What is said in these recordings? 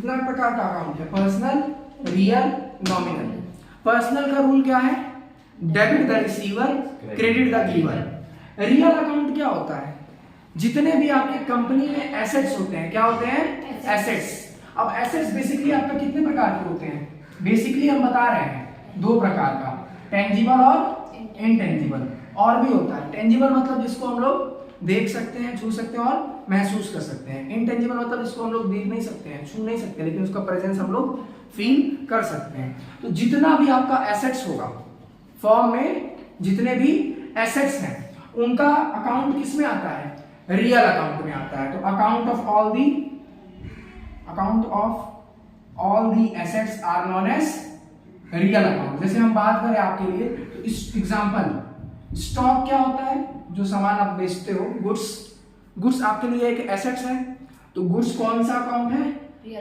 कितना प्रकार का अकाउंट है? Personal, real, nominal. पर्सनल का रूल क्या है? Debit the receiver, credit the giver. Real account क्या होता है? जितने भी आपके कंपनी में एसेट्स होते हैं, क्या होते हैं? एसेट्स। अब एसेट्स बेसिकली आपका कितने प्रकार के होते हैं? बेसिकली हम बता रहे हैं दो प्रकार का, टेंजिबल और इनटेंजिबल। और भी होता है टेंजिबल मतलब जिसको हम लोग देख सकते हैं, छू सकते हैं और महसूस कर सकते हैं। इनटेंजिबल मतलब जिसको हम लोग देख नहीं सकते हैं, छू नहीं सकते, लेकिन उसका प्रेजेंस हम लोग फील कर सकते हैं। तो जितना भी आपका एसेट्स होगा फॉर्म में, जितने भी एसेट्स हैं उनका अकाउंट किस में आता है? रियल अकाउंट में आता है। तो account of all the assets are known as real account. जैसे हम बात करें आपके लिए तो इस एग्जांपल, स्टॉक क्या होता है? जो सामान आप बेचते हो, गुड्स आपके लिए एक एसेट्स है। तो गुड्स कौन सा अकाउंट है?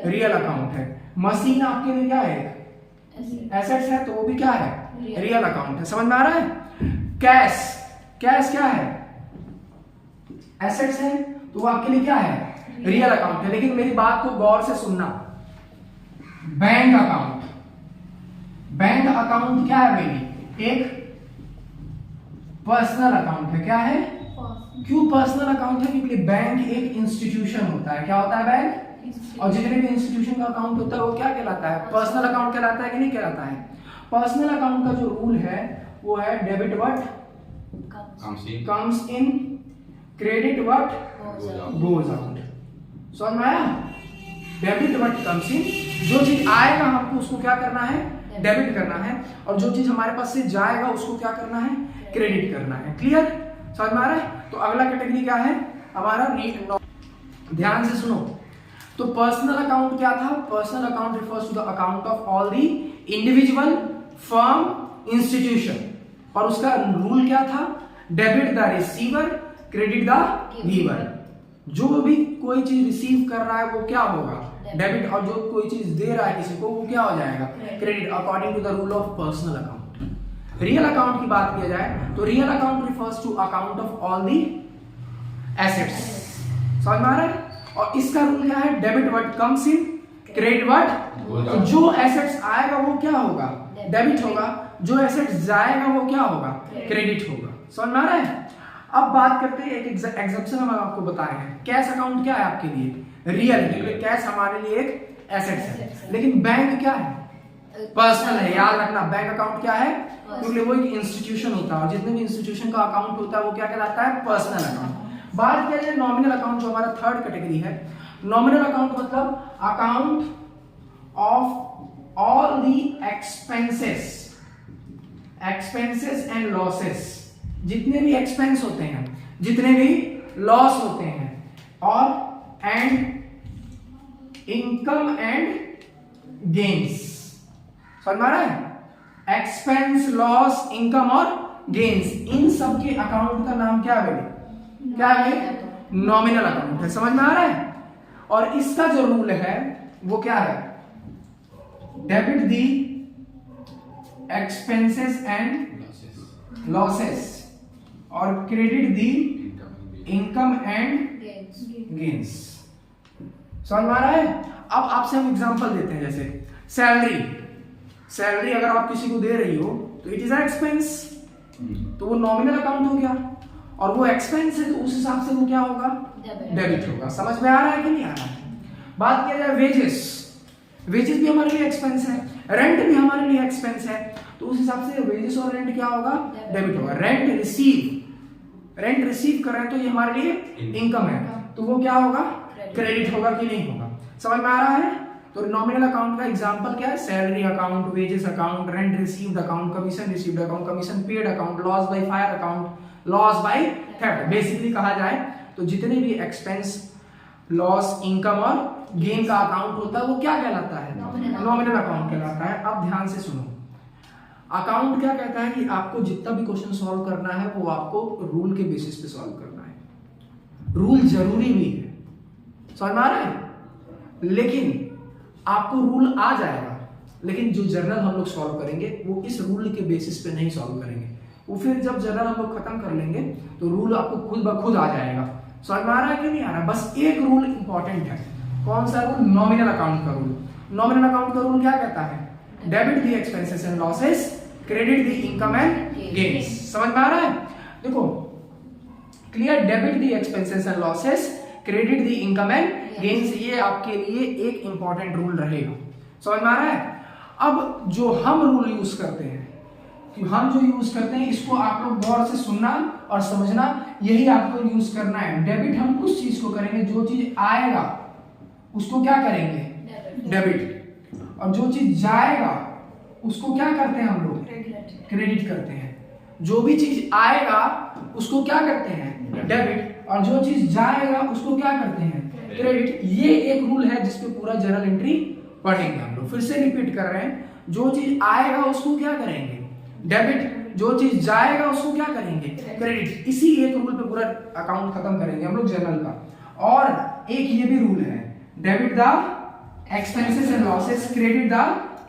रियल अकाउंट है। मशीन आपके लिए क्या है? एसेट्स है, तो वो भी क्या है? रियल अकाउंट है। समझ में आ रहा है? कैश क्या है? एसेट्स है, तो वो आपके लिए क्या है? रियल अकाउंट है। लेकिन मेरी बात को गौर से सुनना। बैंक अकाउंट क्या है बेबी? एक पर्सनल अकाउंट है। क्या है? क्यों पर्सनल अकाउंट है? क्योंकि बैंक एक इंस्टीट्यूशन होता है। क्या होता है? बैंक। और जितने भी इंस्टीट्यूशन का अकाउंट होता है वो क्या कहलाता है? पर्सनल अकाउंट कहलाता है कि नहीं कहलाता है? पर्सनल अकाउंट का जो रूल है वो है debit what comes in, credit what goes out. समझ में आया? डेबिट व्हाट कम्स इन, जो चीज आएगा हमको उसको क्या करना है? डेबिट करना है। और जो चीज हमारे पास से जाएगा उसको क्या करना है? क्रेडिट करना है। क्लियर? समझ में आ रहा है? तो अगला कैटेगरी क्या है हमारा? ध्यान से सुनो। तो पर्सनल अकाउंट क्या था? Personal account refers to the account of all the individual, firm, institution. और उसका रूल क्या था? Debit the receiver, credit the giver. जो भी कोई चीज रिसीव कर रहा है वो क्या होगा? डेबिट। और जो कोई चीज दे रहा है किसी को वो क्या हो जाएगा? Credit, according to the rule of personal account. Real account की बात किया जाए तो real account refers to account of all the assets. समझ में आ रहा है? और इसका रूल क्या है? Debit what comes in, credit what. जो एसेट्स आएगा वो क्या होगा? डेबिट होगा। जो एसेट्स जाएगा वो क्या होगा? क्रेडिट होगा। समझ में आ रहा है? अब बात करते हैं, एक एग्जांपल हम आपको बताए हैं। कैश अकाउंट क्या है आपके लिए? रियल, क्योंकि कैश हमारे लिए एक एसेट्स है। लेकिन बैंक क्या है? पर्सनल है। याद रखना, बैंक अकाउंट क्या है? क्योंकि वो एक इंस्टीट्यूशन होता है और जितने भी इंस्टीट्यूशन का अकाउंट होता है वो क्या कहलाता है? Personal account. बात किया जाए नॉमिनल अकाउंट, जो हमारा थर्ड कैटेगरी है। नॉमिनल अकाउंट मतलब account of all the expenses and losses. जितने भी एक्सपेंस होते हैं, जितने भी लॉस होते हैं, और एंड इनकम एंड गेन्स। समझ में आ रहा है? एक्सपेंस, लॉस, इनकम और गेन्स, इन सब के अकाउंट का नाम क्या है? क्या है? नॉमिनल अकाउंट है। समझ में आ रहा है? और इसका जो रूल है वो क्या है? Debit the expenses and losses और credit the income and gains. समझ में आ रहा है? अब आपसे हम एग्जांपल देते हैं। जैसे सैलरी अगर आप किसी को दे रही हो तो इट इज एक्सपेंस, तो वो नॉमिनल अकाउंट हो गया। और वो एक्सपेंस है तो उस हिसाब से वो क्या होगा? डेबिट होगा। समझ में आ रहा है कि नहीं आ रहा है? बात किया जाए वेजेस भी हमारे लिए एक्सपेंस है, रेंट भी हमारे लिए एक्सपेंस है, तो उस हिसाब से वेजेस और रेंट क्या होगा? डेबिट होगा। रेंट रिसीव कर रहे हैं तो ये हमारे लिए इनकम है, तो वो क्या होगा? क्रेडिट होगा कि नहीं होगा? समझ में आ रहा है? तो नॉमिनल अकाउंट का एग्जांपल क्या है? Salary account, wages account, rent received account, commission received account, commission paid account, loss by fire account, loss by theft. Basically कहा जाए तो जितने भी एक्सपेंस, लॉस, इनकम और गेन का अकाउंट होता है वो क्या कहलाता है? नॉमिनल अकाउंट कहलाता है। अब ध्यान से सुनो, अकाउंट क्या कहता है कि आपको जितना भी क्वेश्चन सॉल्व करना है वो आपको रूल के बेसिस पे सॉल्व करना है। रूल जरूरी भी है, समझ में आ रहा है? लेकिन आपको रूल आ जाएगा, लेकिन जो जर्नल हम लोग सॉल्व करेंगे वो इस रूल के बेसिस पे नहीं सॉल्व करेंगे। वो फिर जब जर्नल हम लोग खत्म कर लेंगे तो रूल आपको खुद ब खुद आ जाएगा। समझ में आ रहा है कि नहीं आ रहा? बस एक रूल इंपॉर्टेंट है, कौन सा रूल? नॉमिनल अकाउंट का रूल। नॉमिनल अकाउंट का रूल क्या कहता है? Debit the expenses and losses, credit the income and gains. समझ में आ रहा है? देखो clear, debit the expenses and losses, credit the income and gains, ये आपके लिए एक इंपॉर्टेंट रूल रहेगा। समझ में आ रहा है? अब जो हम रूल यूज करते हैं, कि हम जो यूज करते हैं इसको आप लोग गौर से सुनना और समझना, यही आपको यूज करना है। डेबिट हम उस चीज को करेंगे, जो चीज आएगा उसको क्या करेंगे? डेबिट। और जो चीज जाएगा उसको क्या करते हैं हम लोग? क्रेडिट करते हैं। जो भी चीज आएगा उसको क्या करते हैं? डेबिट। और जो चीज जाएगा उसको क्या करते हैं? क्रेडिट। ये एक रूल है जिसपे पूरा जर्नल एंट्री पढ़ेंगे हम लोग। फिर से रिपीट कर रहे हैं, जो चीज आएगा उसको क्या करेंगे? डेबिट। जो चीज जाएगा उसको क्या करेंगे? क्रेडिट। इसी एक रूल पे पूरा अकाउंट खत्म करेंगे हम लोग जर्नल का। और एक ये भी रूल है, debit the expenses and losses, credit the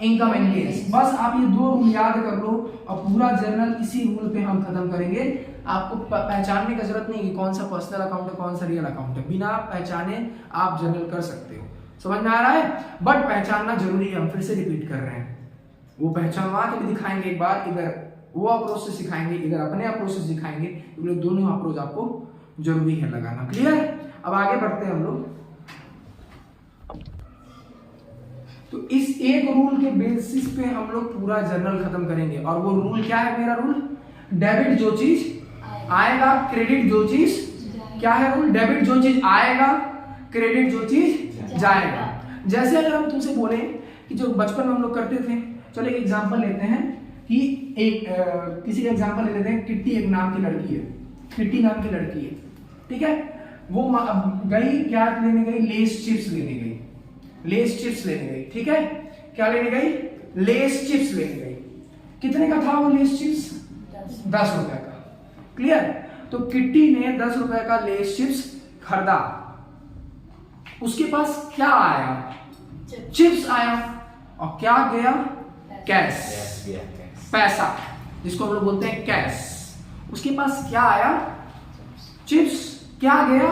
income and gains. बस आप ये दो रूल याद कर लो और पूरा जर्नल इसी रूल पे हम खत्म करेंगे। आपको पहचानने की जरूरत नहीं कि कौन सा पर्सनल अकाउंट है, कौन सा रियल अकाउंट है। बिना पहचाने आप जर्नल कर सकते हो। समझ में आ रहा है? बट पहचानना जरूरी है। हम फिर से रिपीट कर रहे हैं, वो पहचानवा के भी दिखाएंगे एक बार, इधर वो अप्रोच से सिखाएंगे, इधर अपने अप्रोच से सिखाएंगे। तो दोनों अप्रोच आपको जरूरी है लगाना। क्लियर? अब आगे बढ़ते हैं हम लोग। तो इस एक रूल के बेसिस पे हम लोग पूरा जर्नल खत्म करेंगे। और वो रूल क्या है? मेरा रूल, डेबिट जो चीज आएगा, क्रेडिट जो चीज, क्या है रूल? डेबिट जो चीज आएगा, क्रेडिट जो चीज जाएगा। जैसे अगर हम तुमसे बोले कि जो बचपन में हम लोग करते थे, चलो एक एग्जांपल लेते हैं कि एक किसी का एग्जांपल ले लेते हैं। किट्टी एक नाम की लड़की है, किट्टी नाम की लड़की है, ठीक है। वो गई क्या लेने गई? लेस चिप्स लेने गई, लेस चिप्स लेने गई, ठीक है। क्या लेने गई? लेस चिप्स लेने गई। कितने का था वो लेस चिप्स? 10 रुपए का। क्लियर? तो किट्टी ने 10 रुपए का लेस चिप्स खरीदा। उसके पास क्या आया? चिप्स आया। और क्या गया? कैश, पैसा, जिसको हम लोग बोलते हैं कैश। उसके पास क्या आया? चिप्स। क्या गया?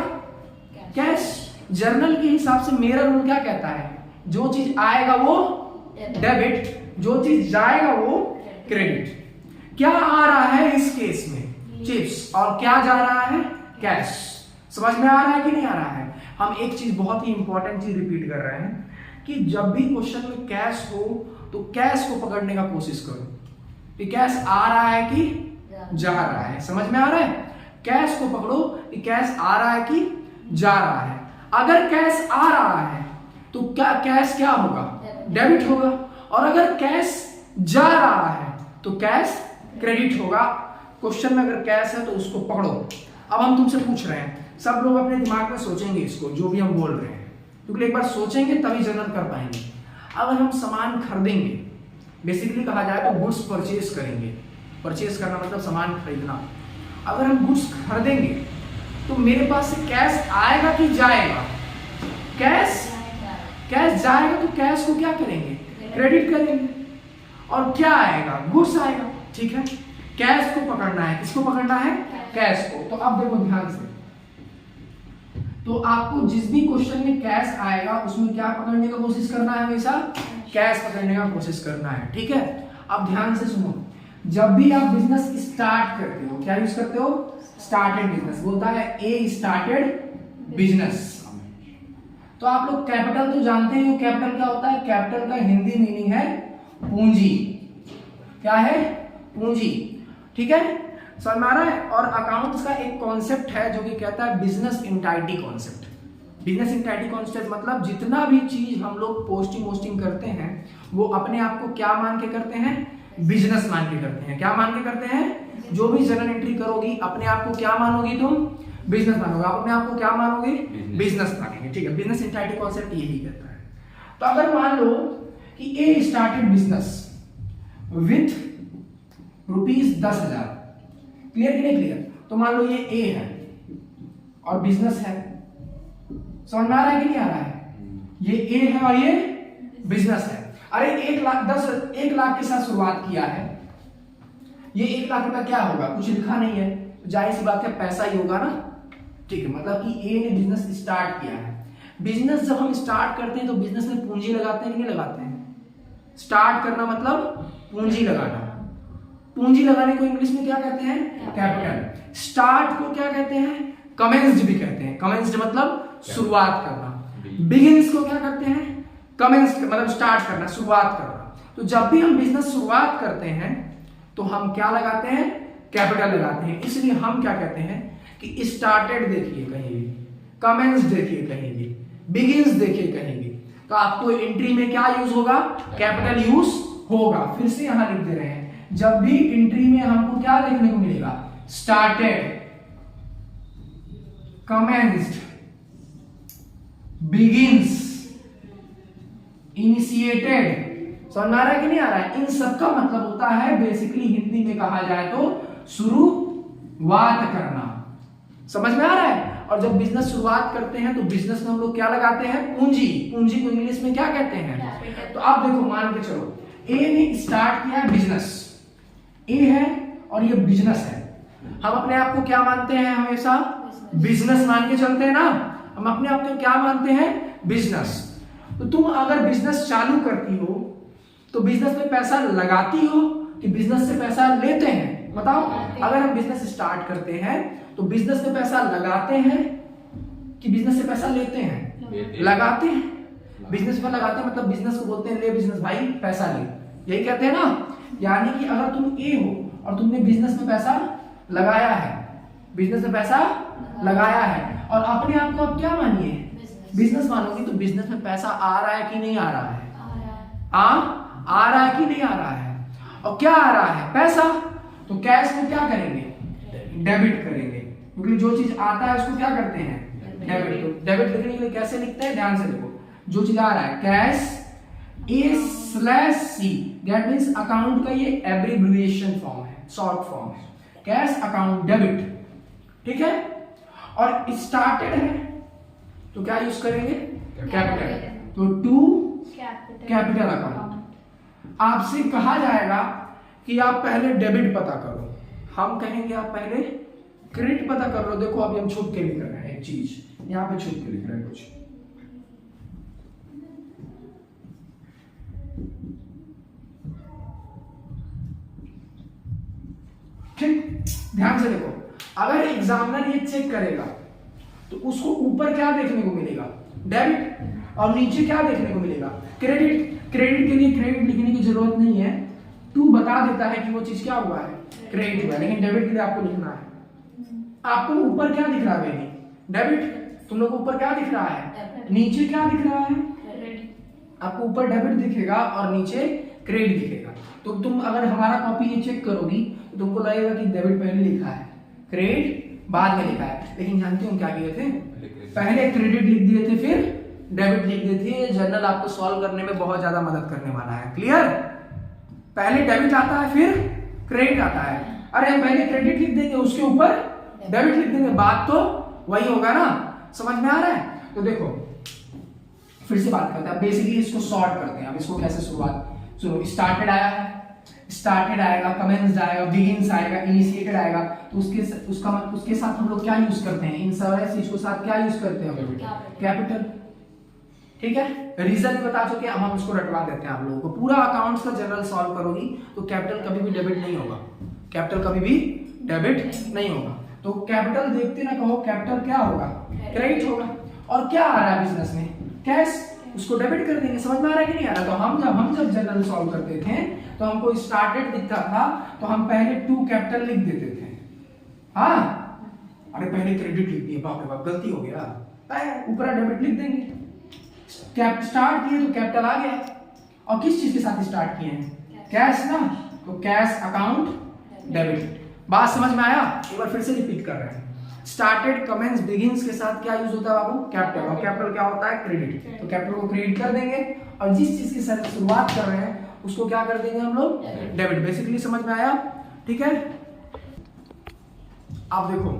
कैश। जर्नल के हिसाब से मेरा रूल क्या कहता है? जो चीज आएगा वो डेबिट, जो चीज जाएगा वो क्रेडिट। क्या आ रहा है इस केस में? चिप्स। और क्या जा रहा है? कैश। समझ में आ रहा है कि नहीं आ रहा है? हम एक चीज बहुत ही इंपॉर्टेंट चीज रिपीट कर रहे हैं कि जब भी क्वेश्चन में कैश हो तो कैश को पकड़ने का कोशिश करो कि कैश आ रहा है कि जा रहा है। समझ में आ रहा है? कैश को पकड़ो कि कैश आ रहा है कि जा रहा है। अगर कैश आ रहा है तो क्या कैश क्या होगा? डेबिट होगा। और अगर कैश जा रहा है तो कैश क्रेडिट होगा। क्वेश्चन में अगर कैश है तो उसको पकड़ो। अब हम तुमसे पूछ रहे हैं, सब लोग अपने दिमाग में सोचेंगे इसको, जो भी हम बोल रहे हैं, क्योंकि एक बार सोचेंगे तभी जनरल कर पाएंगे। अगर हम सामान खरीदेंगे, बेसिकली कहा जाए तो गुड्स परचेज करेंगे, परचेज करना मतलब सामान खरीदना। अगर हम गुड्स खरीदेंगे तो मेरे पास से कैश आएगा कि जाएगा? कैश जाएगा तो कैश को क्या करेंगे? क्रेडिट करेंगे। और क्या आएगा? गुड्स आएगा, ठीक है। कैश को पकड़ना है। किसको पकड़ना है? कैश को। तो अब देखो ध्यान से, तो आपको जिस भी क्वेश्चन में कैश आएगा उसमें क्या पकड़ने का कोशिश करना है? हमेशा कैश पकड़ने का कोशिश करना है, ठीक है। अब ध्यान से सुनो, जब भी आप बिजनेस स्टार्ट करते हो, क्या यूज करते हो? Started business. बोलता है ए स्टार्टेड बिजनेस। तो आप लोग कैपिटल तो जानते हो, कैपिटल क्या होता है? कैपिटल का हिंदी मीनिंग है पूंजी। क्या है? पूंजी, ठीक है। समझ में आ रहा है? और अकाउंट्स का एक कॉन्सेप्ट है जो कि कहता है बिजनेस इंटाइटी कॉन्सेप्ट। बिजनेस इंटाइटी कॉन्सेप्ट मतलब जितना भी चीज हम लोग पोस्टिंग करते हैं वो अपने आप को क्या मान के करते हैं? बिजनेस मान के करते हैं। क्या मान के करते हैं? जो भी जर्नल एंट्री करोगी अपने आप को क्या मानोगी तुम? बिजनेस मानोगे। आप अपने आप को क्या मानोगे? बिजनेस मानेंगे, ठीक है। बिजनेस इंटाइटी कॉन्सेप्ट यही कहता है। तो अगर मान लो कि ए स्टार्टेड बिजनेस विथ ₹10,000, क्लियर कि नहीं क्लियर? तो मान लो ये ए है और बिजनेस है। समझ में आ रहा है कि नहीं आ रहा है? ये ए है और ये बिजनेस है। अरे 1 लाख के साथ शुरुआत किया है। ये 1 लाख रुपया क्या होगा? कुछ लिखा नहीं है, जाहिर सी बात है पैसा ही होगा ना, ठीक है। मतलब कि ए ने बिजनेस स्टार्ट किया है। बिजनेस जब हम स्टार्ट करते हैं तो बिजनेस में पूंजी लगाते हैं कि नहीं लगाते हैं? स्टार्ट करना मतलब पूंजी लगाना। पूंजी लगाने को इंग्लिश में क्या कहते हैं? कैपिटल। स्टार्ट को क्या कहते हैं? कमेंस्ड भी कहते हैं। कमेंस्ड मतलब शुरुआत करना। बिगिंस को क्या कहते हैं? कमेंस्ड मतलब स्टार्ट करना, शुरुआत करना। तो जब भी हम बिजनेस शुरुआत करते हैं तो हम क्या लगाते हैं? कैपिटल लगाते हैं। इसलिए हम क्या कहते हैं कि स्टार्टेड देखिए कहीं भी, कमेंस्ड देखिए कहीं भी, बिगिंस देखिए कहीं भी, तो आपको एंट्री में क्या यूज होगा? कैपिटल यूज होगा। फिर से यहां लिख दे रहे हैं, जब भी एंट्री में हमको क्या देखने को मिलेगा? Started, commenced, begins, initiated. समझ में आ रहा है कि नहीं आ रहा है? इन सब का मतलब होता है बेसिकली हिंदी में कहा जाए तो शुरुआत करना। समझ में आ रहा है? और जब बिजनेस शुरुआत करते हैं तो बिजनेस में हम लोग क्या लगाते हैं? पूंजी। पूंजी को इंग्लिश में क्या कहते हैं? तो आप देखो, मान के चलो ए ने स्टार्ट किया बिजनेस, ए है और ये बिजनेस है। हम अपने आप को क्या मानते हैं? हमेशा बिजनेस मान के चलते हैं ना। हम अपने आप को क्या मानते हैं? बिजनेस। तो तुम अगर बिजनेस चालू करती हो तो बिजनेस में पैसा लगाती हो कि बिजनेस से पैसा लेते हैं? बताओ। अगर हम बिजनेस स्टार्ट करते हैं तो बिजनेस में पैसा लगाते हैं कि बिजनेस से पैसा लेते हैं? लगाते हैं। बिजनेस में लगाते हैं मतलब बिजनेस को बोलते हैं ले बिजनेस भाई पैसा ले, यही कहते हैं ना। यानी कि अगर तुम ए हो और तुमने बिजनेस में पैसा लगाया है, बिजनेस में पैसा लगाया है और अपने आप को आप क्या मानिए? बिजनेस मानोगी। तो बिजनेस में पैसा आ रहा है कि नहीं आ रहा है? आ रहा है कि नहीं आ रहा है? और क्या आ रहा है? पैसा। तो कैश को क्या करेंगे? डेबिट करेंगे, क्योंकि जो चीज आता है उसको क्या करते हैं? डेबिट। तो डेबिट लिखने के लिए कैसे लिखते हैं? ध्यान से देखो, जो चीज आ रहा है cash A/C, that means account का ये एब्रिविएशन फॉर्म है, शॉर्ट फॉर्म है, कैश अकाउंट डेबिट। ठीक है। और स्टार्टेड है तो क्या यूज करेंगे? कैपिटल। तो टू कैपिटल अकाउंट। आपसे कहा जाएगा कि आप पहले डेबिट पता करो, हम कहेंगे आप पहले क्रेडिट पता कर लो। देखो अभी हम छुप के लिख रहे हैं एक चीज, यहां पे छुप के लिख रहे हैं कुछ। ठीक, ध्यान से देखो, अगर एग्जामिनर ये चेक करेगा तो उसको ऊपर क्या देखने को मिलेगा? डेबिट। और नीचे क्या देखने को मिलेगा? क्रेडिट। क्रेडिट के लिए क्रेडिट लिखने की जरूरत नहीं है, टू बता देता है कि वो चीज क्या हुआ है? क्रेडिट हुआ है। लेकिन डेबिट के लिए आपको लिखना है। आपको ऊपर क्या दिख रहा है बेबी? डेबिट। तुम लोग को ऊपर क्या दिख रहा है? नीचे क्या दिख रहा है? आपको ऊपर डेबिट दिखेगा और नीचे क्रेडिट दिखेगा। तो तुम अगर हमारा कॉपी ये चेक करोगी तो तुमको लगेगा कि डेबिट पहले लिखा है, क्रेडिट बाद में लिखा है। लेकिन जानते हो क्या किए थे? पहले क्रेडिट लिख दिए थे फिर डेबिट लिख दिए थे। जनरल आपको सॉल्व करने में बहुत ज्यादा मदद करने वाला है। क्लियर? पहले डेबिट आता है फिर क्रेडिट आता है। अरे हम पहले क्रेडिट लिख देंगे उसके ऊपर डेबिट लिख देंगे, बात तो वही होगा ना। समझ में आ रहा है? तो देखो फिर से बात करते हैं, बेसिकली इसको सॉर्ट करते हैं। अब इसको कैसे शुरुआत? सुनो, स्टार्टेड आया है, स्टार्टेड आएगा, कमेंस्ड आएगा, बिगिंस आएगा, इनिशिएटेड आएगा। तो उसके साथ हम लोग क्या यूज करते हैं? इन सारे चीज को साथ क्या यूज करते हैं? कैपिटल। ठीक है, रीजन भी बता चुके, अब हम इसको रटवा देते हैं आप लोगों को। पूरा अकाउंट्स का जनरल सॉल्व करोगी तो कैपिटल कभी भी डेबिट नहीं होगा, कैपिटल कभी भी डेबिट नहीं होगा। तो कैपिटल देखते ना कहो, कैपिटल क्या होगा? क्रेडिट होगा। और क्या आ रहा है बिजनेस में? कैश, उसको डेबिट कर देंगे। समझ में आ रहा है कि नहीं आ रहा? तो हम जब जनरल सॉल्व करते थे तो हमको स्टार्टेड दिखता था तो हम पहले टू कैपिटल लिख देते थे। हाँ, अरे पहले क्रेडिट लिख दिए, बाप रे बाप गलती हो गया, ऊपर डेबिट लिख देंगे। स्टार्ट किए तो कैपिटल आ गया। और किस चीज के साथ स्टार्ट किए हैं? कैश ना, तो कैश अकाउंट डेबिट। बात समझ में आया? एक बार फिर से रिपीट कर रहे हैं। स्टार्टेड, कमेंस, बिगिंस के साथ क्या यूज होता है बाबू? कैपिटल। और कैपिटल क्या होता है? क्रेडिट। तो कैपिटल को क्रेडिट कर देंगे और जिस चीज की शुरुआत कर रहे हैं उसको क्या कर देंगे हम लोग? डेबिट। बेसिकली समझ में आया? ठीक है। आप देखो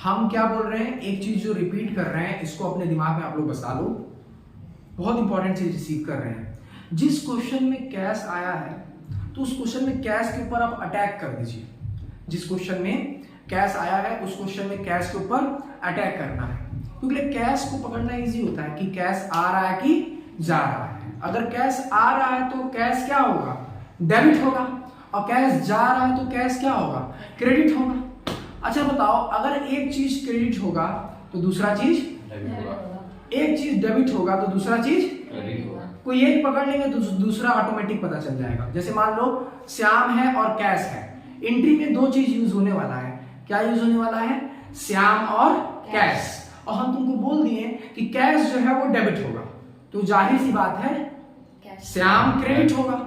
हम क्या बोल रहे हैं, एक चीज जो रिपीट कर रहे हैं इसको अपने दिमाग में आप लोग बसा लो। बहुत इंपॉर्टेंट चीज रिसीव कर रहे हैं। जिस क्वेश्चन में कैश आया है तो उस क्वेश्चन में कैश के ऊपर आप अटैक कर दीजिए। जिस क्वेश्चन में कैश आया है उस क्वेश्चन में कैश के ऊपर अटैक करना है। क्योंकि कैश को पकड़ना इजी होता है कि कैश आ रहा है कि जा रहा है। अगर कैश आ रहा है तो कैश क्या होगा, डेबिट होगा, और कैश जा रहा है तो कैश क्या होगा, क्रेडिट होगा। अच्छा बताओ, अगर एक चीज क्रेडिट होगा तो दूसरा चीज एक चीज डेबिट होगा तो दूसरा चीज क्रेडिट होगा। कोई एक पकड़ लेंगे तो दूसरा ऑटोमेटिक पता चल जाएगा। जैसे मान लो श्याम है और कैश है, एंट्री में दो चीज यूज होने वाला है। क्या यूज होने वाला है, श्याम और कैश। और हम तुमको बोल दिए कि कैश जो है वो डेबिट होगा, तो जाहिर सी बात है श्याम क्रेडिट होगा।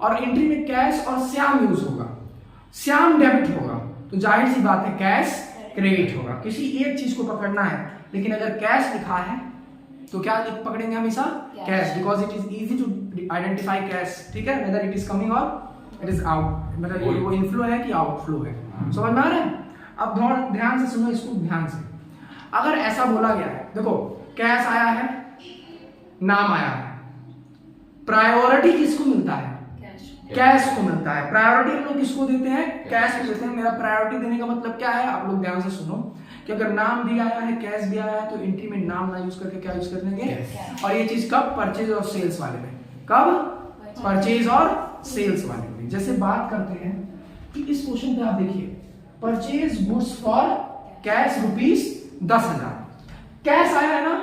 और एंट्री में कैश और श्याम यूज होगा, श्याम डेबिट होगा, तो जाहिर सी बात है कैश क्रेडिट होगा। किसी एक चीज को पकड़ना है, लेकिन अगर कैश लिखा है तो क्या पकड़ेंगे हमेशा, cash, because it is easy to identify cash. ठीक है, वेदर इट इज कमिंग और इट इज आउट, मतलब वो इनफ्लो है कि आउटफ्लो है। समझ में आ रहा है? अब ध्यान से सुनो इसको, ध्यान से। अगर ऐसा बोला गया है, देखो कैश आया है, नाम आया है, प्रायोरिटी किसको मिलता है, कैश को मिलता है। प्रायोरिटी हम लोग किसको देते हैं, कैश को देते हैं। मेरा प्रायोरिटी देने का मतलब क्या है, आप लोग ध्यान से सुनो कि अगर नाम भी आया है, कैश भी आया है, तो एंट्री में नाम ना यूज करके क्या यूज कर देंगे, और ये चीज कब, परचेज और सेल्स वाले में। कब, परचेज और सेल्स वाले में। जैसे बात करते हैं कि इस क्वेश्चन पे आप देखिए, purchase goods for cash ₹10,000। Cash आया है ना,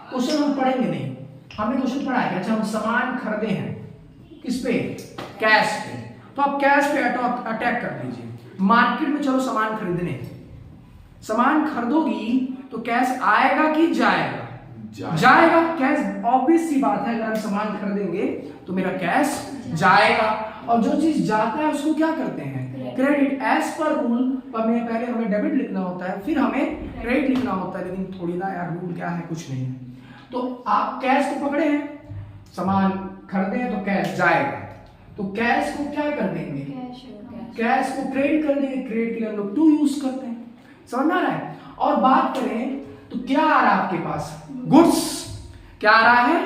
क्वेश्चन हम पढ़ेंगे नहीं, हमने क्वेश्चन पढ़ा है। अच्छा, हम सामान खरीदे हैं किस पे, कैश पे, तो आप कैश पे अटैक कर लीजिए। मार्केट में चलो सामान खरीदने, सामान खरीदोगी तो कैश आएगा कि जाएगा, जाएगा। कैश ऑब्वियस सी बात है, अगर हम सामान खरीदेंगे तो मेरा कैश जाएगा, और जो चीज जाता है उसको क्या करते हैं, क्रेडिट। एज पर रूल पहले हमें डेबिट लिखना होता है, फिर हमें क्रेडिट लिखना होता है, लेकिन थोड़ी ना यार, रूल क्या है, कुछ नहीं है। तो आप कैश को पकड़े हैं, सामान खरीदे हैं तो कैश जाएगा, तो कैश को क्या कर देंगे, कैश को क्रेडिट कर देंगे। क्रेडिट के लिए हम लोग टू यूज करते हैं। समझ में आ रहा है? और बात करें तो क्या आ रहा है आपके पास, गुड्स। क्या आ रहा है,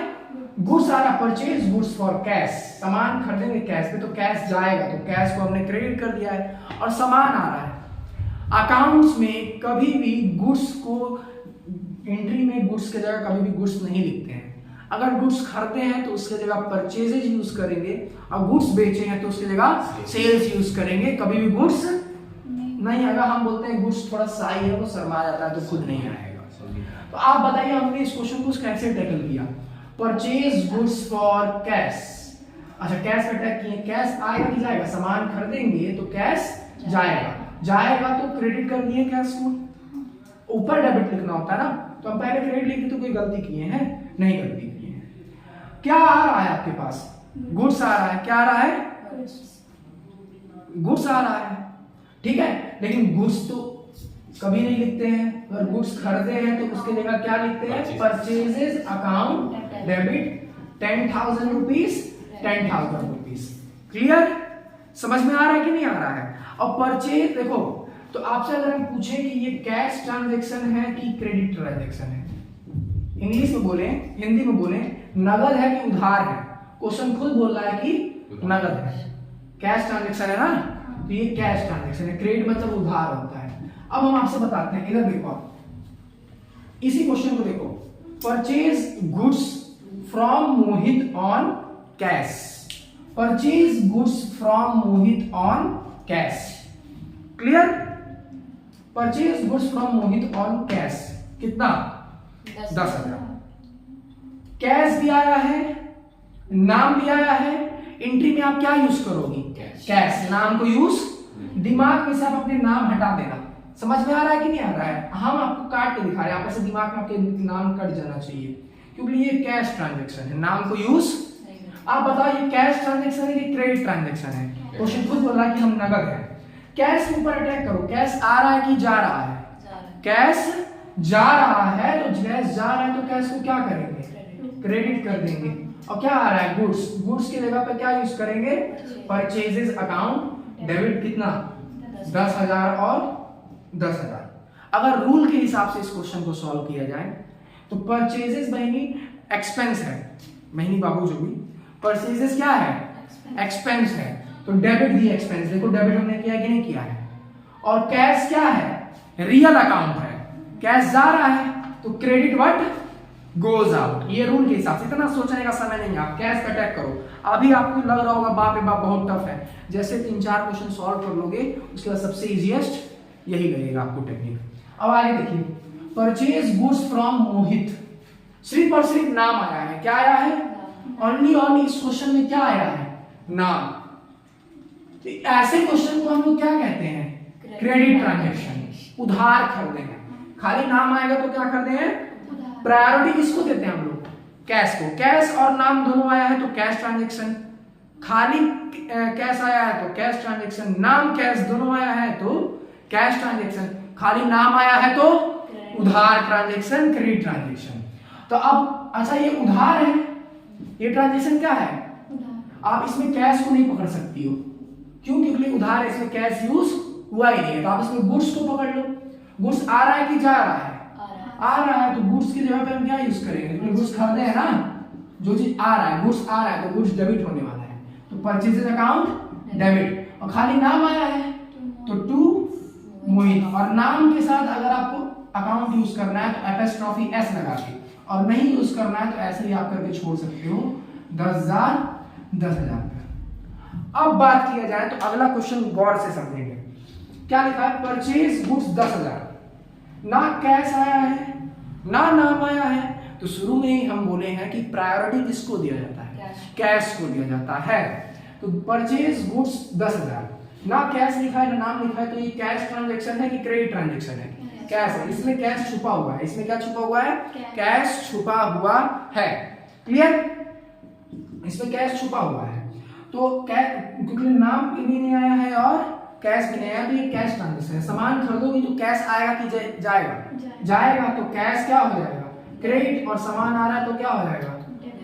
गुड्स आ रहा है। परचेज गुड्स फॉर कैश, सामान खरीदेंगे कैश पे तो कैश जाएगा, तो कैश को हमने क्रेडिट कर दिया है, और सामान आ रहा है। अकाउंट्स में कभी भी गुड्स को एंट्री में गुड्स की जगह कभी भी गुड्स नहीं लिखते हैं। अगर गुड्स खरीदे हैं तो उसकी जगह परचेजेज यूज करेंगे, और गुड्स बेचे हैं तो उसकी जगह सेल्स यूज करेंगे, कभी भी गुड्स नहीं। अगर हम बोलते हैं गुड्स थोड़ा सा ही है, वो शर्मा जाता है तो खुद नहीं आएगा। तो आप बताइए हमने इस क्वेश्चन को कैसे टैकल किया, परचेज गुड्स फॉर कैश। अच्छा, कैश पे अटैक किए, कैश आएगा कि जाएगा, सामान खरीदेंगे तो कैश जाएगा, जाएगा तो क्रेडिट कर दिए कैश को, ऊपर डेबिट लिखना होता है ना, तो हम पहले क्रेडिट लिखे तो कोई गलती किए हैं, नहीं गलती किए हैं। क्या आ रहा है आपके पास, गुड्स आ रहा है। क्या आ रहा है, गुड्स आ रहा है, ठीक है। लेकिन गुड्स तो कभी नहीं लिखते हैं, अगर गुड्स खरीदे हैं तो उसके जगह क्या लिखते हैं, purchases account debit 10,000 rupees 10,000 rupees. Clear, समझ में आ रहा है कि नहीं आ रहा है? और परचेज देखो, तो आपसे अगर हम पूछे कि ये कैश ट्रांजैक्शन है कि क्रेडिट ट्रांजैक्शन है, इंग्लिश में बोले, हिंदी में बोले, नगद है कि उधार है, क्वेश्चन खुद बोल रहा है कि नगद है। कैश ट्रांजैक्शन है ना, तो ये कैश ट्रांजैक्शन है, क्रेडिट मतलब उधार होता है। अब हम आपसे बताते हैं, इधर देखो, इसी क्वेश्चन को देखो, purchase goods from Mohit on cash, purchase goods from Mohit on cash. Clear, purchase goods from Mohit on cash, कितना, 10,000। कैश भी आया है, नाम भी आया है, एंट्री में आप क्या यूज करोगी, कैश। नाम को यूज, दिमाग में से आप अपने नाम हटा देना। समझ में आ रहा है कि नहीं आ रहा है? हम आपको काट के दिखा रहे हैं, आप ऐसे दिमाग में आपके नाम कट जाना चाहिए, क्योंकि ये कैश ट्रांजैक्शन है, नाम को यूज। आप बताओ ये कैश ट्रांजैक्शन है कि क्रेडिट ट्रांजैक्शन है? क्वेश्चन खुद बोल रहा है कि हम नगद है। कैश के ऊपर अटैक करो, कैश आ रहा है कि जा रहा है, कैश जा रहा है, तो कैश जा रहा है तो कैश को क्या करेंगे, क्रेडिट कर देंगे। और क्या आ रहा है, गुड्स, गुड्स की जगह पे क्या यूज करेंगे, परचेजेस अकाउंट डेबिट, कितना, 10,000 और 10,000। अगर रूल के हिसाब से इस क्वेश्चन को सॉल्व किया जाए तो परचेजेस महीनी एक्सपेंस है, महीनी बाबू जो भी, परचेजेस क्या है, एक्सपेंस है, तो डेबिट दी एक्सपेंस। देखो डेबिट हमने किया कि नहीं किया है। और कैश क्या है, रियल अकाउंट है, कैश जा रहा है, तो क्रेडिट व्हाट गोज आउट। ये रूल के हिसाब से, इतना सोचने का समय नहीं है, आप कैश पे अटैक करो। अभी आपको लग रहा होगा बाप रे बाप बहुत टफ है, जैसे 3-4 क्वेश्चन सॉल्व कर लोगे उसके बाद सबसे इजीएस्ट यही लगेगा आपको टेक्निक। अब आगे देखिए, परचेज गुड्स फ्रॉम मोहित, सिर्फ और सिर्फ नाम आया है। क्या आया है? ओनली ऑन इस क्वेश्चन में क्या आया है? नाम। ऐसे क्वेश्चन को हम लोग क्या कहते हैं? क्रेडिट ट्रांजैक्शन, उधार खरीदे हैं। खाली नाम आएगा तो क्या खरीदे हैं? प्रायोरिटी किसको देते हैं हम लोग? कैश को। कैश और नाम दोनों आया है तो कैश ट्रांजैक्शन, खाली कैश आया है तो कैश ट्रांजैक्शन, नाम कैश दोनों आया है तो कैश ट्रांजैक्शन, खाली नाम आया है तो उधार ट्रांजैक्शन, क्रेडिट ट्रांजैक्शन। तो अब अच्छा ये उधार है, ये ट्रांजैक्शन क्या है? आप इसमें कैश को नहीं पकड़ सकती हो, क्यों? क्योंकि उधार है, इसमें कैश यूज हुआ ही नहीं है। तो आप इसमें गुड्स को पकड़ लो। गुड्स आ रहा है कि जा रहा है? आ रहा है, तो गुड्स की जगह पे हम क्या यूज करेंगे? क्योंकि गुड्स खरीदे हैं ना, जो चीज आ रहा है, गुड्स आ रहा है तो गुड्स डेबिट होने वाला है, तो परचेजेज अकाउंट डेबिट। और खाली नाम आया है तो टू मोहित, और नाम के साथ अगर आपको अकाउंट यूज करना है तो एपोस्ट्रोफी एस लगा के, और नहीं यूज करना है तो ऐसे ही आप करके छोड़ सकते हो 10,000 10,000 का। अब बात किया जाए तो अगला क्वेश्चन गौर से समझेंगे। क्या लिखा है? परचेज गुड्स 10,000, ना कैश आया है ना नाम आया है, तो शुरू में ही हम बोले हैं कि प्रायोरिटी किसको दिया जाता है? कैश को दिया जाता है। तो परचेज गुड्स 10,000, ना कैश लिखा है ना नाम लिखा है, तो ये कैश ट्रांजैक्शन है कि क्रेडिट ट्रांजैक्शन है? कैश है। इसमें कैश छुपा हुआ है, इसमें क्या छुपा हुआ है? कैश छुपा हुआ है। क्लियर? इसमें कैश छुपा हुआ है, तो क्योंकि नाम भी नहीं आया है और कैश भी नहीं आया, तो ये कैश ट्रांजैक्शन है। सामान खरीदोगी तो कैश आएगा कि जाएगा? जाएगा, तो कैश क्या हो जाएगा? क्रेडिट। और सामान आ रहा है तो क्या हो जाएगा?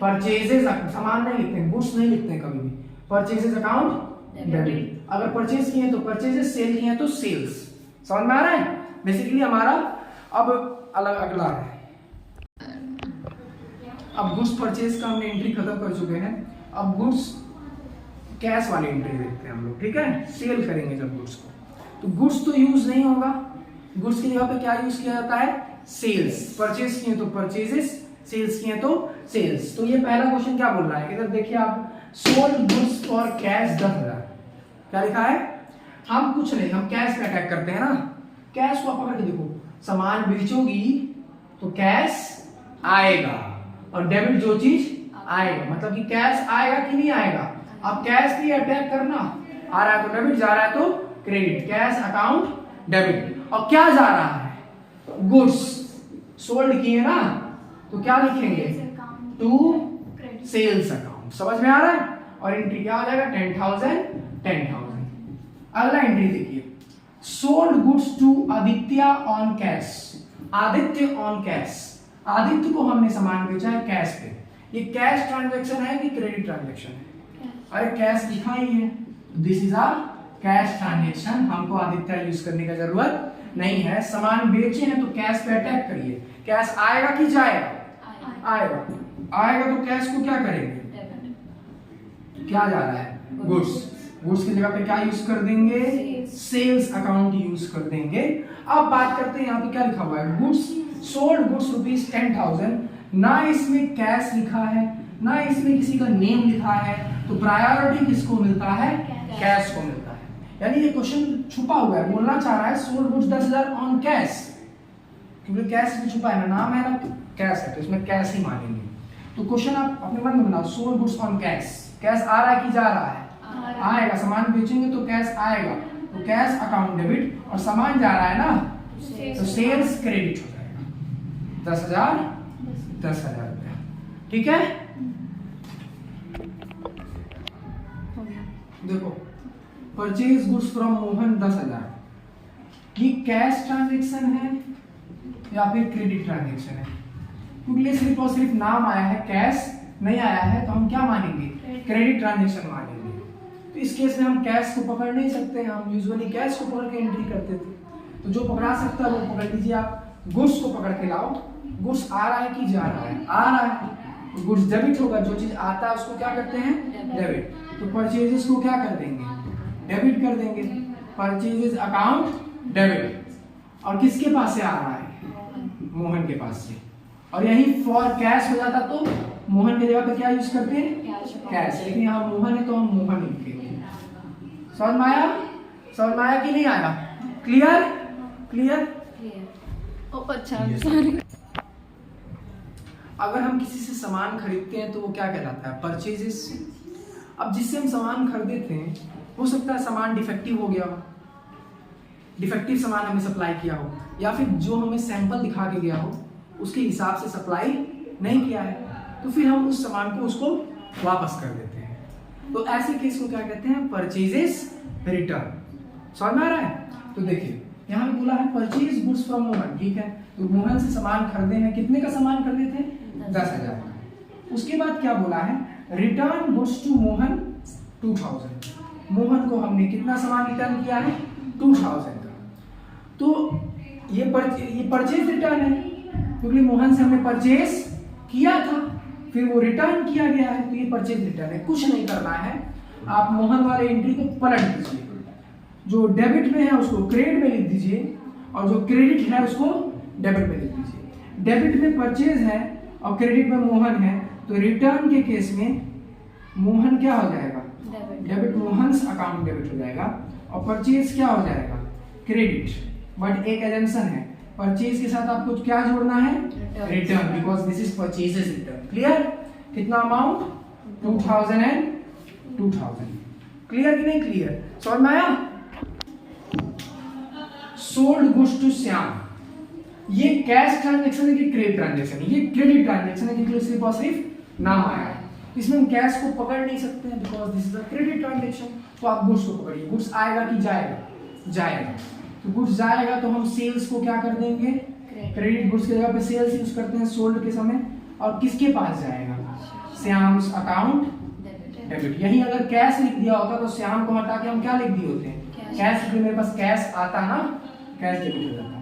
परचेजेस। सामान नहीं लिखते हैं, गुड्स नहीं लिखते हैं कभी भी, परचेजेस अकाउंट डेबिट। अगर परचेज किए तो परचेजेस, सेल किए तो सेल्स। समझ में आ रहा है? बेसिकली हमारा अब अलग अगला है। अब गुड्स परचेज का हमने एंट्री खत्म कर चुके हैं, अब गुड्स कैश वाली एंट्री देखते हैं हम लोग। ठीक है, सेल करेंगे जब गुड्स को, तो गुड्स तो यूज नहीं होगा, गुड्स की जगह पे क्या यूज किया जाता है? सेल्स। परचेज किए तो परचेजेस, सेल्स किए तो सेल्स। तो ये पहला क्वेश्चन क्या बोल रहा है? इधर देखिए आप, सोल्ड गुड्स फॉर कैश 10,000, क्या लिखा है? हम कुछ नहीं, हम कैश पे अटैक करते हैं ना। कैश को आप पकड़ के देखो, सामान बेचोगी तो कैश आएगा, और डेबिट जो चीज आएगा, मतलब कि कैश आएगा कि नहीं आएगा? अब कैश पे अटैक करना, आ रहा है तो डेबिट, जा रहा है तो क्रेडिट, कैश अकाउंट डेबिट। और क्या जा रहा है? गुड्स सोल्ड किए ना, तो क्या लिखेंगे? To sales account. समझ में आ रहा है? और एंट्री क्या हो जाएगा? 10,000 10,000। अगला एंट्री देखिए, sold goods to Aditya on cash, Aditya on cash. Aditya को हमने सामान बेचा है कैश पे, ये कैश ट्रांजैक्शन है कि क्रेडिट ट्रांजैक्शन है? अरे कैश लिखा ही है, this is a cash transaction, हमको आदित्य यूज करने की जरूरत नहीं है। सामान बेचे हैं तो कैश पे अटैक करिए, कैश आएगा कि जाएगा? आएगा। आएगा तो कैश को क्या करेंगे? क्या जा रहा है? गुड्स। गुड्स की जगह पे क्या यूज कर देंगे? सेल्स अकाउंट यूज कर देंगे। अब बात करते हैं यहाँ पे क्या लिखा हुआ है? गुड्स सोल्ड गुड्स रुपीज 10,000, ना इसमें कैश लिखा है ना इसमें किसी का नेम लिखा है, तो प्रायोरिटी किसको मिलता है? कैश को मिलता है। यानी ये क्वेश्चन छुपा हुआ है, बोलना चाह रहा है सोल्ड गुड्स 10,000 ऑन कैश, क्योंकि कैश भी छुपा है ना, नाम है ना कैश है, तो इसमें कैश ही मानेंगे। तो क्वेश्चन आप अपने मन में बनाओ, sold goods on cash, cash आ रहा है कि जा रहा है? आएगा। सामान बेचेंगे तो कैश आएगा, तो कैश अकाउंट डेबिट, और सामान जा रहा है ना, तो सेल्स क्रेडिट हो जाएगा। 10,000 10,000 रुपया। ठीक है, देखो परचेज गुड्स फ्रॉम मोहन 10,000, ये कैश ट्रांजैक्शन है या फिर क्रेडिट ट्रांजैक्शन है? क्योंकि सिर्फ और सिर्फ नाम आया है, कैश नहीं आया है, तो हम क्या मानेंगे? क्रेडिट ट्रांजैक्शन मानेंगे। तो इस केस में हम कैश को पकड़ नहीं सकते, हम यूजुअली कैश को पकड़ के एंट्री करते थे, तो जो पकड़ा सकता है वो पकड़ लीजिए। आप गुड्स को पकड़ के लाओ, गुड्स आ रहा है कि जा रहा है? आ रहा है, तो गुड्स डेबिट होगा, जो चीज आता है उसको क्या करते हैं? डेबिट। तो परचेजेस को क्या कर देंगे? डेबिट कर देंगे, परचेजेस अकाउंट डेबिट। और किसके पास से आ रहा है? मोहन के पास से, और यही फॉर कैश हो जाता तो मोहन की जगह पे क्या यूज करते हैं, कैश, लेकिन यहाँ मोहन है तो हम मोहन लिखेंगे। समझ में आया, समझ में आया कि नहीं आया? Clear, clear. अच्छा अगर हम किसी से सामान खरीदते हैं तो वो क्या कहलाता है, परचेजेस। अब जिससे हम सामान खरीदे थे हो सकता है सामान डिफेक्टिव हो गया हो, डिफेक्टिव सामान हमें सप्लाई किया हो, या फिर जो हमें सैंपल दिखा के गया हो उसके हिसाब से सप्लाई नहीं किया है, तो फिर हम उस सामान को उसको वापस कर देते हैं। तो ऐसे केस को क्या कहते हैं, परचेजेस रिटर्न। समझ में आ रहा है? तो देखिए यहाँ पे बोला है परचेज गुड्स फ्रॉम मोहन, ठीक है, तो मोहन से सामान खरीदे हैं, कितने का सामान खरीदे थे, 10,000 का। उसके बाद क्या बोला है, return goods to Mohan 2000, Mohan को हमने कितना सामान रिटर्न किया है, 2000 का। तो ये परचेज रिटर्न है, क्योंकि मोहन से हमने परचेज किया था, फिर वो रिटर्न किया गया है, तो ये परचेज रिटर्न है। कुछ नहीं करना है, आप मोहन वाले एंट्री को पलट दीजिए, जो डेबिट में है उसको क्रेडिट में लिख दीजिए, और जो क्रेडिट है उसको डेबिट में लिख दीजिए। डेबिट में परचेज है और क्रेडिट में मोहन है, तो रिटर्न के केस में मोहन क्या हो जाएगा, डेबिट, मोहन्स अकाउंट डेबिट हो जाएगा, और परचेज क्या हो जाएगा, क्रेडिट। बट एक एजम्पशन है, परचेज के साथ आपको क्या जोड़ना है, return, because this is purchases return. Clear? कितना अमाउंट, 2000 एंड 2000। क्लियर कि नहीं क्लियर? समझ में आया? सोल्ड गुड्स टू श्याम, ये कैश ट्रांजैक्शन है कि क्रेडिट ट्रांजैक्शन है, ये क्रेडिट ट्रांजैक्शन है, क्योंकि सिर्फ और सिर्फ नाम आया है। इसमें हम कैश को पकड़ नहीं सकते हैं, because this is a credit transaction. तो आप गुड्स को पकड़िए, गुड्स आएगा कि जाएगा, जाएगा, तो गुड्स जाएगा तो हम सेल्स को क्या कर देंगे, क्रेडिट, गुड्स की जगह पे सेल्स यूज करते हैं सोल्ड के समय, और किसके पास जाएगा, श्याम्स अकाउंट डेबिट। यही अगर कैश लिख दिया होता तो श्याम को हटा के हम क्या लिख दिए होते हैं, कैश, क्योंकि मेरे पास कैश आता ना, कैश डेबिट हो जाता।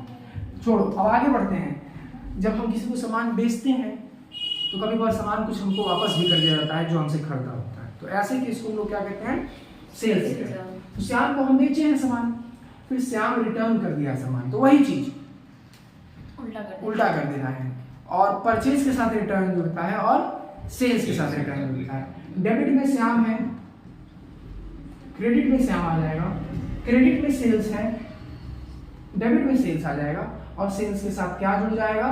छोड़ो, अब आगे बढ़ते हैं। जब हम किसी को सामान बेचते हैं तो कभी बार सामान कुछ हमको वापस भी कर दिया जाता है जो हमसे खरीदा होता है, तो ऐसे केस को हम लोग क्या कहते हैं, सेल्स रिटर्न। तो श्याम को हम बेचे हैं सामान, फिर श्याम रिटर्न कर दिया सामान, तो वही चीज उल्टा कर देना है, और परचेज के साथ रिटर्न जुड़ता है और सेल्स के साथ रिटर्न जुड़ता है। डेबिट में श्याम है, क्रेडिट में श्याम आ जाएगा, क्रेडिट में सेल्स है, डेबिट में सेल्स आ जाएगा, और सेल्स के साथ क्या जुड़ जाएगा,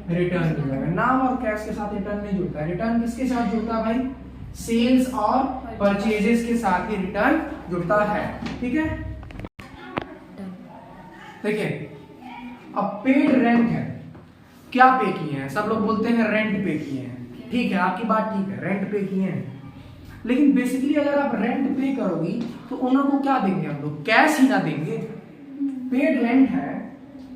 रिटर्न जुड़ जाएगा। नाम और कैश के साथ रिटर्न नहीं जुड़ता है, रिटर्न किसके साथ जुड़ता है भाई, सेल्स और परचेजेस के साथ ही रिटर्न जुड़ता है। ठीक है, देखिए अब पेड रेंट है, क्या पे किए हैं, सब लोग बोलते हैं रेंट पे किए हैं, ठीक है, आपकी बात ठीक है, रेंट पे किए हैं, लेकिन बेसिकली अगर आप रेंट पे करोगी तो ओनर को क्या देंगे हम लोग, कैश ही ना देंगे। पेड रेंट है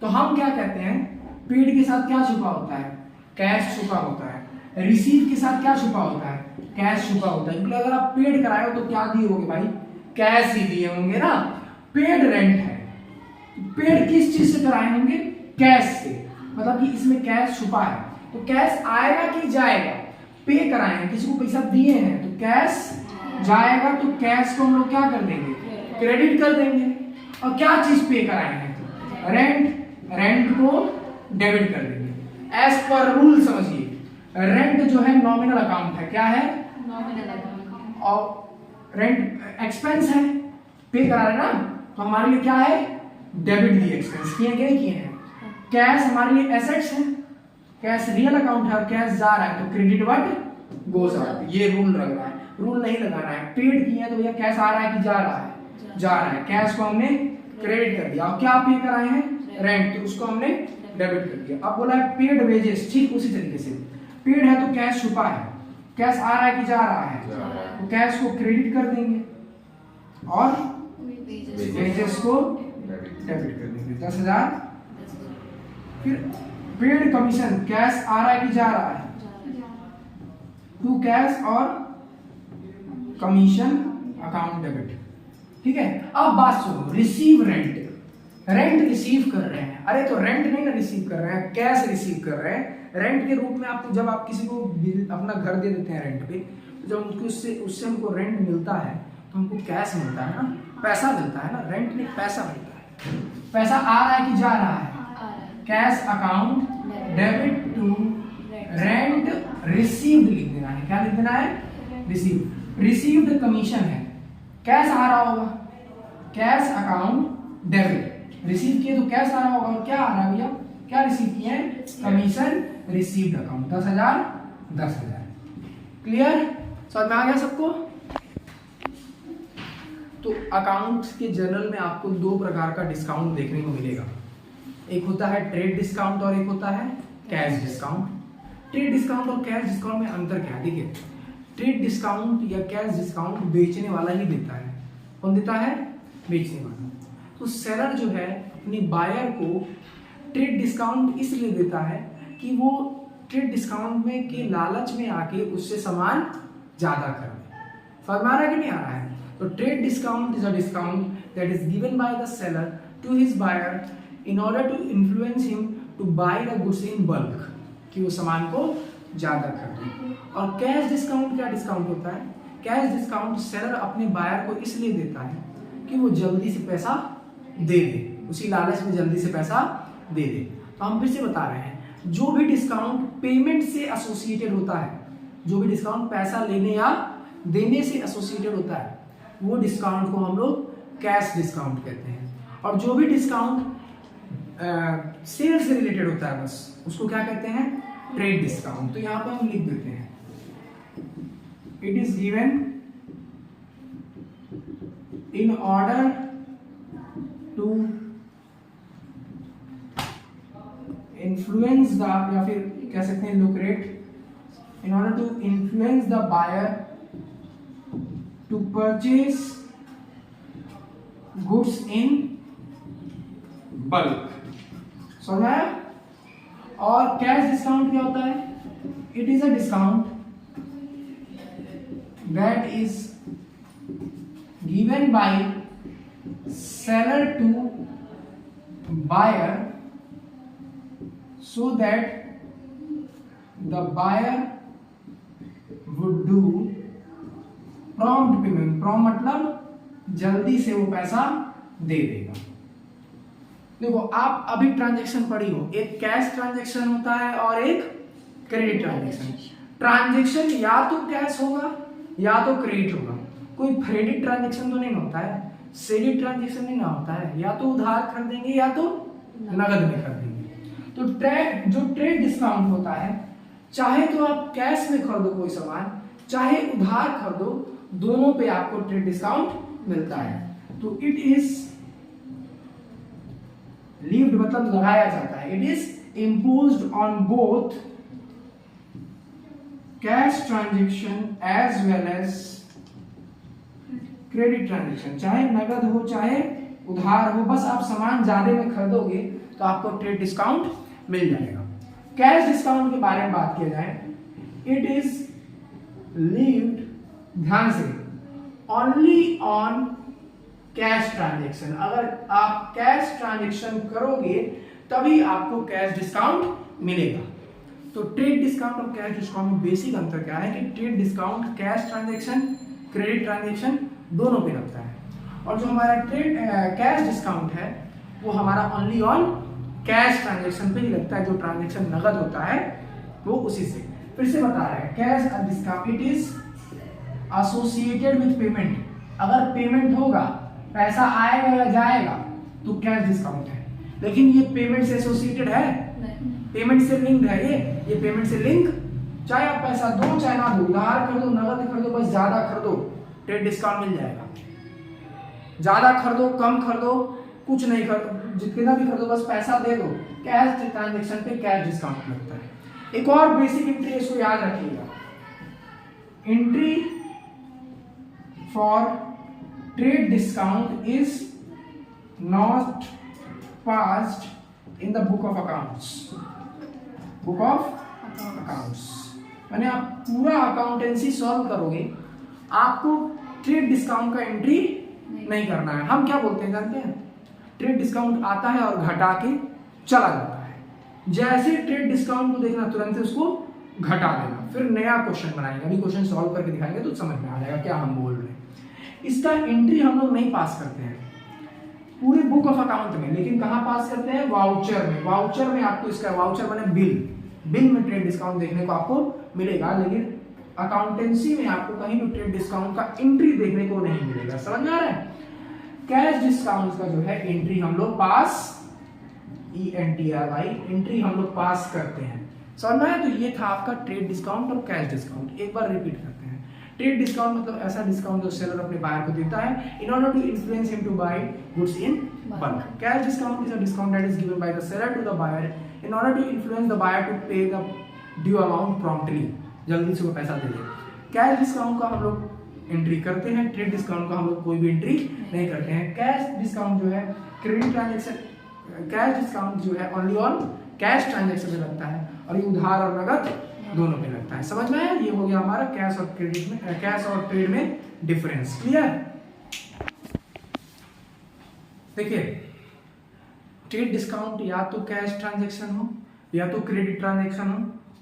तो हम क्या कहते हैं, पेड के साथ क्या छुपा होता है, कैश छुपा होता है, रिसीव के साथ क्या छुपा होता है, कैश छुपा होता है, क्योंकि अगर आप पेड कराए हो तो क्या दिए होंगे भाई, कैश ही दिए होंगे ना। पेड रेंट है, पेड किस चीज से कराए होंगे, कैश से, मतलब कि इसमें कैश छुपा है, तो कैश आएगा कि जाएगा, पे कराए हैं, किसी को पैसा दिए हैं तो कैश जाएगा, तो कैश को हम लोग क्या कर देंगे, क्रेडिट कर देंगे। और क्या चीज पे कराए हैं, रेंट, रेंट को डेबिट कर देंगे। एज पर रूल समझिए, रेंट जो है नॉमिनल अकाउंट है, क्या है, नॉमिनल अकाउंट, और रेंट एक्सपेंस है, पे करा रहे ना, तो हमारे लिए क्या है, डेबिट दिए, एक्सपेंस किए किए हैं। कैश हमारे लिए एसेट्स है, कैश रियल अकाउंट है, और कैश जा रहा है तो क्रेडिट व्हाट गोज आउट, ये रूल लग रहा है, रूल नहीं लगाना है। पेड किए हैं तो भैया कैश आ रहा है कि जा रहा है, जा रहा है, कैश को हमने क्रेडिट कर दिया, और क्या पे कराए हैं, रेंट, तो उसको हमने डेबिट कर दिया। अब बोला है पेड वेजेस, ठीक उसी तरीके से, पेड है तो कैश छुपा है, कैश आ रहा है कि जा रहा है, तो कैश को क्रेडिट कर देंगे और वेजेस को डेबिट कर देंगे, 10,000। फिर पेड कमीशन, कैश आ रहा है कि जा रहा है, टू कैश और कमीशन अकाउंट डेबिट। ठीक है, अब बात सुनो, रिसीव रेंट, रेंट रिसीव कर रहे हैं, अरे तो रेंट नहीं ना रिसीव कर रहे हैं, कैश रिसीव कर रहे हैं। रेंट के रूप में आपको, जब आप किसी को अपना घर दे देते हैं रेंट पे, तो जब उनको उससे हमको रेंट मिलता है तो हमको कैश मिलता है ना, पैसा मिलता है ना, रेंट में पैसा मिलता है, पैसा आ रहा है कि जा रहा है, cash account debit to rent received लिख देना है। क्या लिख देना है? रिसीव्ड। रिसीव्ड कमीशन है, कैश आ रहा होगा, कैश अकाउंट डेबिट। रिसीव किए तो कैश आ रहा होगा, और क्या आ रहा है भैया? क्या रिसीव किए हैं? Commission received account 10,000 10,000। क्लियर? समझ में आ गया सबको? तो अकाउंट्स के जर्नल में आपको दो प्रकार का डिस्काउंट देखने को मिलेगा। एक होता है ट्रेड डिस्काउंट और एक होता है कैश डिस्काउंट। ट्रेड डिस्काउंट और कैश डिस्काउंट में अंतर क्या है? देखिए, ट्रेड डिस्काउंट या कैश डिस्काउंट बेचने वाला ही देता है। कौन देता है? बेचने वाला। तो सेलर जो है अपने बायर को ट्रेड डिस्काउंट इसलिए देता है कि वो ट्रेड डिस्काउंट में के लालच में आके उससे सामान ज्यादा कर दे। समझ में आ रहा है कि नहीं आ रहा है? तो trade discount is a discount that is given by the seller to his buyer in order to influence him to buy the goods in bulk, कि वो सामान को ज्यादा कर दे। और कैश डिस्काउंट क्या डिस्काउंट होता है? कैश डिस्काउंट सेलर अपने बायर को इसलिए देता है कि वो जल्दी से पैसा दे दे, उसी लालच में जल्दी से पैसा दे दे। तो हम फिर से बता रहे हैं, जो भी डिस्काउंट पेमेंट से एसोसिएटेड होता है, जो भी डिस्काउंट पैसा लेने या देने से एसोसिएटेड होता है, वो डिस्काउंट को हम लोग कैश डिस्काउंट कहते हैं। और जो भी डिस्काउंट सेल से रिलेटेड होता है बस, उसको क्या कहते हैं? Trade discount. तो यहाँ पे हम लिख देते हैं, it is given in order to influence the, या फिर कह सकते हैं lucrate, in order to influence the buyer to purchase goods in bulk. समझ आया? और कैश डिस्काउंट क्या होता है? It is a discount that is given by seller to buyer so that the buyer would do prompt payment। prompt मतलब जल्दी से वो पैसा दे देगा। देखो, आप अभी ट्रांजैक्शन पढ़ी हो, एक कैश ट्रांजैक्शन होता है और एक क्रेडिट ट्रांजैक्शन। ट्रांजैक्शन या तो कैश होगा या तो क्रेडिट होगा, कोई क्रेडिट ट्रांजैक्शन तो नहीं होता है, क्रेडिट ट्रांजैक्शन नहीं ना होता है, या तो उधार खरीदेंगे या तो नगद में खरीदेंगे। तो जो ट्रेड डिस्काउंट होता है, चाहे तो आप कैश में खरीदो कोई सामान, चाहे उधार खरीदो, दोनों पे आपको ट्रेड डिस्काउंट मिलता है। तो इट इज लीव्ड मतलब लगाया जाता है, it is imposed on both cash transaction as well as credit transaction. चाहे नगद हो चाहे उधार हो, बस आप सामान ज्यादा में खरीदोगे तो आपको ट्रेड डिस्काउंट मिल जाएगा। कैश डिस्काउंट के बारे में बात किया जाए, इट इज लीव्ड, ध्यान से, ओनली ऑन कैश ट्रांजैक्शन। अगर आप कैश ट्रांजैक्शन करोगे तभी आपको कैश डिस्काउंट मिलेगा। तो ट्रेड डिस्काउंट और कैश डिस्काउंट में बेसिक अंतर क्या है कि trade discount cash transaction, credit transaction दोनों पे लगता है, और जो हमारा ट्रेड कैश डिस्काउंट है वो हमारा ओनली ऑन कैश ट्रांजैक्शन पे ही लगता है। जो ट्रांजैक्शन नगद होता है वो उसी से। फिर से बता रहे हैं, cash discount it is associated with payment. अगर पेमेंट होगा, पैसा आएगा या जाएगा, तो कैश डिस्काउंट है। लेकिन ये पेमेंट से एसोसिएटेड है, पेमेंट से लिंक्ड है, ये पेमेंट से लिंक, चाहे आप पैसा दो चाहे ना दो, उधार कर दो नगद कर दो, बस ज्यादा कर दो, ट्रेड डिस्काउंट मिल जाएगा। ज्यादा खरीदो कम खरीदो कुछ नहीं खरीदो, जितना भी खरीदो बस पैसा दे दो, कैश ट्रांजैक्शन पे कैश डिस्काउंट लगता है। एक और बेसिक एंट्री इसको याद रखिएगा, entry for trade discount is not passed in the book of accounts. Book of accounts माने आप पूरा अकाउंटेंसी सॉल्व करोगे, आपको ट्रेड डिस्काउंट का एंट्री नहीं करना है। हम क्या बोलते हैं जानते हैं? ट्रेड डिस्काउंट आता है और घटा के चला जाता है। जैसे ट्रेड डिस्काउंट को देखना तुरंत से उसको घटा देना, फिर नया क्वेश्चन बनाएंगे। अभी क्वेश्चन सॉल्व करके दिखाएंगे तो समझ में आ जाएगा क्या हम बोल रहे हैं। इसका एंट्री हम लोग नहीं पास करते हैं। पूरे बुक ऑफ अकाउंट में, लेकिन कहाँ पास करते हैं? वाउचर में। वाउचर में आपको इसका वाउचर माने बिल में ट्रेड डिस्काउंट देखने को आपको मिलेगा, लेकिन अकाउंटेंसी में आपको कहीं भी ट्रेड डिस्काउंट का एंट्री देखने को नहीं मिलेगा। समझ में आ रहा है? कैश डिस्काउंट का जो है एंट्री हम लोग पास, ENTRY एंट्री हम लोग पास करते हैं। समझ में आया? तो ये था आपका ट्रेड डिस्काउंट और कैश डिस्काउंट। एक बार रिपीट करते हैं। ट्रेड डिस्काउंट मतलब ऐसा डिस्काउंट जो सेलर अपने बायर को देता है in order to influence him to buy goods in bulk. Cash discount is a discount that is given by the seller to the buyer in order to influence the buyer to pay the due amount promptly, जल्दी से वो पैसा दे दे। Cash discount का हम लोग entry करते हैं, trade discount का हम लोग कोई भी एंट्री नहीं करते हैं। कैश डिस्काउंट जो है क्रेडिट ट्रांजैक्शन, कैश डिस्काउंट जो है ओनली ऑन कैश ट्रांजैक्शन में लगता है और ये उधार और नगद दोनों में लगता है। समझ में आया? ये हो गया हमारा कैश और क्रेडिट में, कैश और ट्रेड में डिफरेंस। क्लियर? देखिए, ट्रेड डिस्काउंट या तो कैश ट्रांजैक्शन हो या तो क्रेडिट ट्रांजैक्शन हो,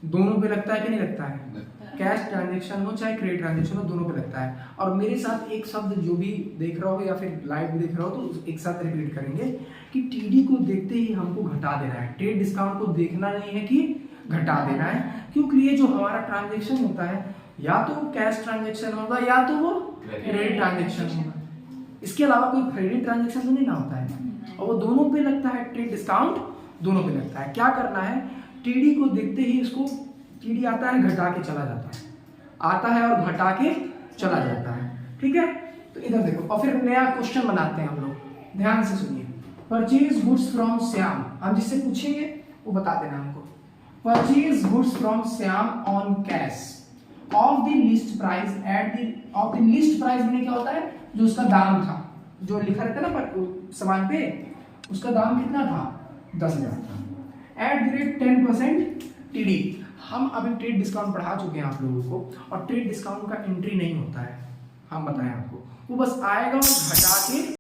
दोनों पे लगता है कि नहीं लगता है? कैश ट्रांजैक्शन हो चाहे क्रेडिट ट्रांजैक्शन हो, दोनों पे लगता है। और मेरे साथ एक शब्द जो भी देख रहा हो या फिर लाइव भी देख रहा हो तो एक साथ रिपीट करेंगे कि टीडी को देखते ही हमको घटा देना है, ट्रेड डिस्काउंट को देखना नहीं है कि घटा देना है। क्योंकि ये जो हमारा ट्रांजैक्शन होता है या तो कैश ट्रांजैक्शन होगा या तो वो क्रेडिट ट्रांजैक्शन होगा, इसके अलावा कोई क्रेडिट ट्रांजैक्शन तो नहीं ना होता है। और वो दोनों पे लगता है, ट्रेड डिस्काउंट दोनों पे लगता है। क्या करना है? टीडी को देखते ही इसको, टीडी आता है घटा के चला जाता है, आता है और घटा के चला जाता है। ठीक है? तो इधर देखो और फिर नया क्वेश्चन बनाते हैं हम लोग, ध्यान से सुनिए। परचेज गुड्स फ्रॉम श्याम, हम जिससे पूछेंगे वो बता देना हमको। Purchase goods from Shyam on cash of the list price at the, of the list price मैंने क्या होता है? जो उसका दाम था, जो लिखा रहता है ना पर सामान पे, उसका दाम कितना था? 10,000 था। At the rate 10% TD. हम अभी ट्रेड डिस्काउंट पढ़ा चुके हैं आप लोगों को, और ट्रेड डिस्काउंट का एंट्री नहीं होता है, हम बताएं आपको, वो बस आएगा और घटा के